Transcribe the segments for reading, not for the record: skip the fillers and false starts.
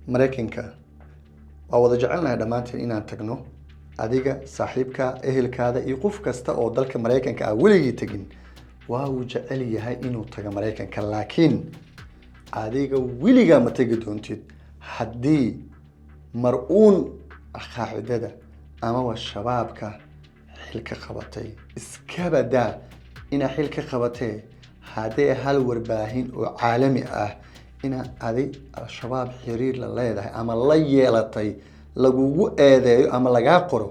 mareykanka waa wada jecelnahay dhamaanteen inaan tagno adiga saaxiibka ehelkaada iyo qof kasta oo dalka mareykanka ah weligii tagin waa uu jecel yahay inuu tago mareykanka laakiin adiga weligaa ma tagi doontid haddii mar-uun qaacidada ama shabaabka xilka qabatay iska badaa ina xilka qabatay haddii hal warbaahin oo caalami ah ina adi al-shabaab xiriir la leedahay ama la yeelatay lagugu eedeeyo ama laga qoro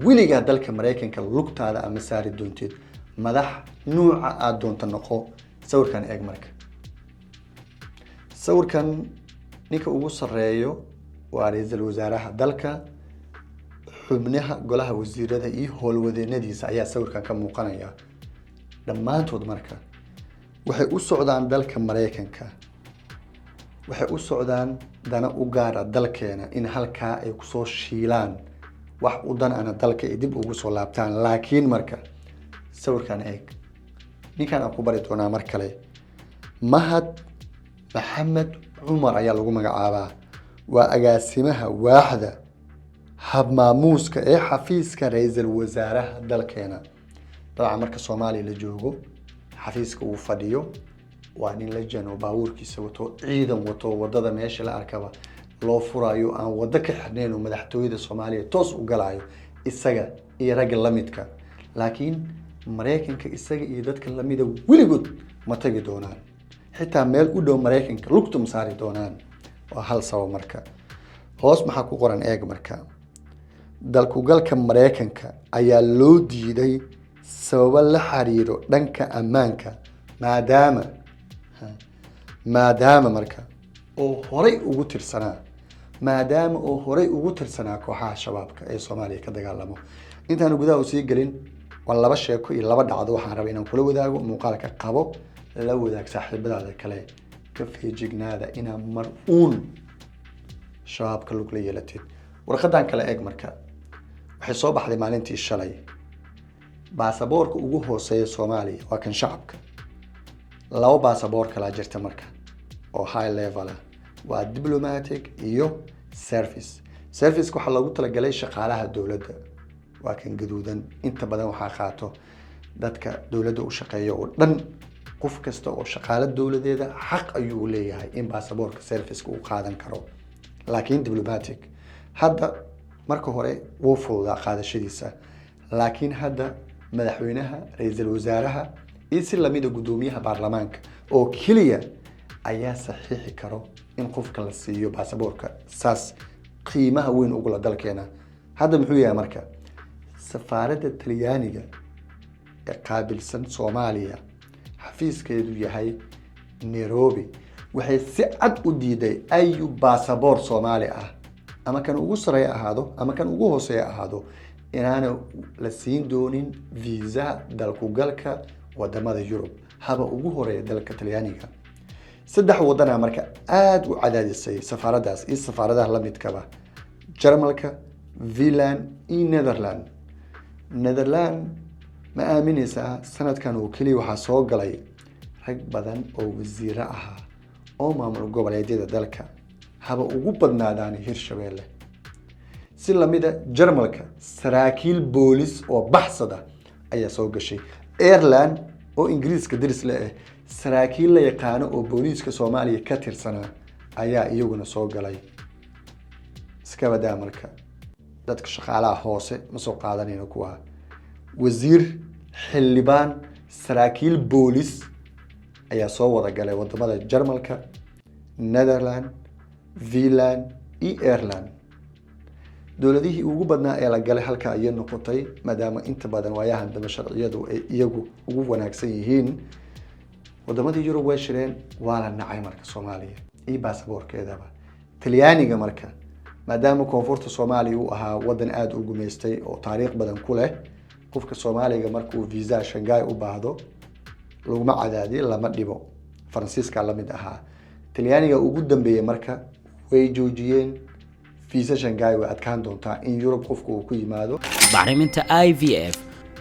weligaa dalka mareykanka lugtaada ama saari doontid madax nuuca aad doonto noqo sawirkan eeg marka sawirkan ninka ugu sareeyo waa ra'iisul wasaaraha dalka xubnaha golaha wasiirada iyo howlwadeenadiisa ayaa sawirkan ka muuqanaya dhammaantood marka waxay u socdaan dalka mareykanka waxay u socdaan dana u gaara dalkeena in halkaa ay ku soo shiilaan wax u dan ana dalka ay dib ugu soo laabtaan laakiin marka sawirkan eeg ninkan aan ku bari doonaa mar kale Mahad Maxamed Cumar ayaa lagu magacaabaa waa agaasimaha waaxda habmaamuuska ee xafiiska ra'iisul wasaaraha dalkeena dabcan marka Soomaaliya la joogo xafiiska uu fadhiyo waa nin la jano baabuurkiisa wato ciidan wato wadada meesha la arkaba loo furayo aan wada ka xirneen madaxtooyada Soomaaliya toos u galaayo isaga iyo rag la midka laakiin mareykanka isaga iyo dadka la mida weligood ma tagi doonaan xitaa meel u dhow mareykanka lugtum saari doonaan waa hal sabab marka hoos maxaa ku qoran eeg marka dalku galka mareykanka ayaa loo diiday sabab la xiriiro dhanka ammaanka maadaama marka oo horay ugu tirsanaa kooxaha shabaabka ee Soomaaliya ka dagaalamo intaan gudaha u sii galin waa laba sheeko iyo laba dhacdo waxaan rabaa inaan kula wadaago muuqaalka qabo la wadaag saaxiibadaada kale ka feejignaada ina mar-uun shabaabka lug la yeelatid warqadan kale eeg marka waxay soo baxday maalintii shalay baasaboorka ugu hooseeya Soomaaliya waa kan shacabka laba baasaboor kala jirta marka oo high level ah waa diplomatic iyo service waxa lagu talagalay shaqaalaha dawladda waa kan gaduudan inta badan waxa qaato dadka dawladda u shaqeeyo oo dhan qof kasta oo shaqaale dawladeeda xaq ayuu leeyahay in baasaboorka service uu qaadan karo laakiin diplomatic hadda marka hore wuu fududaa qaadashadiisa laakiin hadda madaxweynaha ra'iisul wasaaraha iyo si lamida gudoomiyaha baarlamaanka oo kaliya ayaa saxiixi karo in qofka la siiyo baasaboorka saas qiimaha weyn ugu la dalkeena hadda muxuu yahay marka safaaradda Talyaaniga ee qaabilsan Soomaaliya xafiiskeedu yahay Nairobi waxay si cad u diiday ayu baasaboor Soomaali ah ama kan ugu sareeya ahaado ama kan ugu hooseeya ahaado inaana la siin doonin visa dalku galka wadamada Yurub haba ugu horeeya dalka Talyaaniga saddex wadana marka aad u cadaadisay safaaradaas iyo safaaradaha la midkaba Jarmalka Finland iyo Netherlands ma aaminaysa sanadkan oo kaliya waxa soo galay rag badan oo wasiiro ah oo maamul goboleedyada dalka haba ugu badnaadaan Hirshabeelle si lamida Jarmalka saraakiil boolis oo baxsada ayaa soo gashay Ireland oo Ingiriiska diris leh saraakiil la yaqaan oo booliiska Soomaaliya ka tirsanaa ayaa iyaguna soo galay iska badaa marka dadka shaqaalaha hoose ma soo qaadanayno kuwa wasiir xildhibaan saraakiil boolis ayaa soo wada galay wadamada Jarmalka Netherlands Finland iyo Ireland dawladihii ugu badnaa ee la galay halka ay noqotay maadaama inta badan waayahan daba sharciyadu ay iyagu ugu wanaagsan yihiin wadamada Yurub way shireen waa la nacay marka Soomaaliya iyo baasaboorkeedaba Talyaaniga marka maadaama koonfurta Soomaaliya uu ahaa wadan aad u gumeystay oo taariikh badan ku leh qofka Soomaaliga markuu visa Shanghai u baahdo laguma cadaadiyo lama dhibo Faransiiska la mid ahaa Talyaaniga ugu dambeeyay marka way joojiyeen visa Shanghai way adkaan doontaa in Yurub qofku uu ku yimaado bacriminta IVF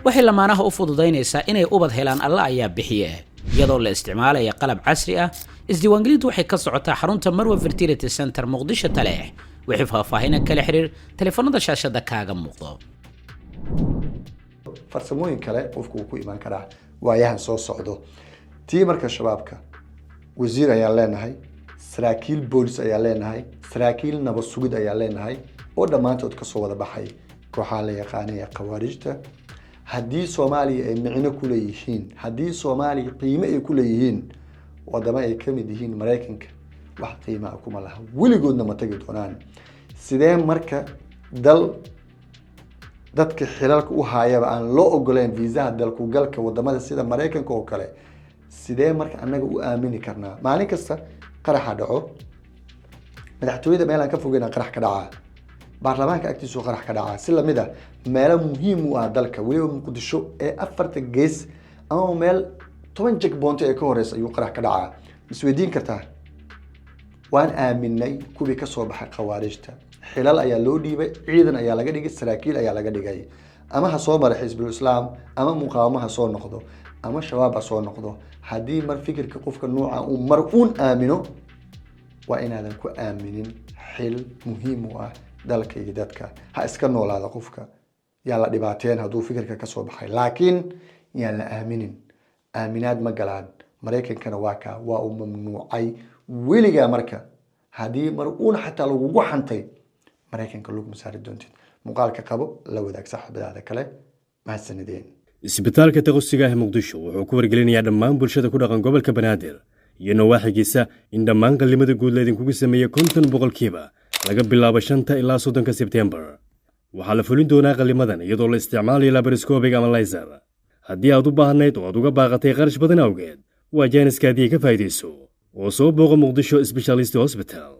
waxay lamaanaha u fududaynaysaa inay ubad helaan alla ayaa bixiye iyadoo la isticmaalaya qalab casri ah. isdiiwaangelintu waxay ka socotaa xarunta Marwa Fertility Center Muqdisho Taleex. wixii faahfaahin kala xiriir telefoonada shaashada kaaga muuqdo. farsamooyin kale qofku ku iman karaa waayahan soo socdo tii marka shabaabka wasiir ayaa leenahay, saraakiil boolis ayaa leenahay, saraakiil nabad sugid ayaa leenahay oo dhamaantood ka soo wada baxay kooxaha la yaqaanay khawaarijta. haddii Soomaaliya ay micno ku leeyihiin, haddii Soomaaliya qiimo ay ku leeyihiin, wadamo ay ka mid yihiin Mareykanka wax qiimo ah kuma laha, weligoodna ma tagi doonaan. sidee marka dal dadka xilalka u haayaba aan loo ogoleen viisaha dalku galka wadamada sida Mareykanka oo kale, sidee marka anaga u aamini karnaa? maalin kasta qaraxa dhaco, madaxtooyada meel aan ka fogeyn qarax ka dhacaa, baarlamaanka agtiisu qarax ka dhacaa, si lamid ah meelo muhiim u ah dalka waliba Muqdisho ee afarta gees ama meel 10 checkpoint ee ka horeysa ayuu qarax ka dhacaa. isweydiin kartaa waan aaminay kuwii ka soo baxay khawaarijta, xilal ayaa loo dhiibay, ciidan ayaa laga dhigay, saraakiil ayaa laga dhigay, ama ha soo maray xisbul islaam, ama muqaawamaha soo noqdo, ama shabaab ha soo noqdo. haddii mar fikirka qofka nooca uu mar uun aamino, waa inaadan ku aaminin xil muhiim u ah dalka iyo dadka. ha iska noolaada qofka, yaa la dhibaateen hadduu fikirka ka soo baxay, laakiin yaan la aaminin. aaminaad ma galaan. Mareykankana waa uu mamnuucay weligaa. marka haddii mar uun xataa lagugu xantay, Mareykanka laguma saari doontid. muuqaalka qabo, la wadaag saaxiibadaada kale. mahadsanideen. isbitaalka taqosiga ah Muqdisho wuxuu ku wargelinayaa dhammaan bulshada ku dhaqan gobolka Banaadir iyo nawaaxigiisa in dhammaan qalimada guud la idinkugu sameeyay 50% laga bilaabo 5 ilaa 30 Sebtembar. waxaa la fulin doonaa qalimadan iyadoo la isticmaalayo laparoscopic ama laser. haddii aad u baahnayd oo aad uga baaqatay qarash badan awgeed, waa jaaniskaadii ka faa'iideyso oo soo booqo Muqdisho Specialist Hospital.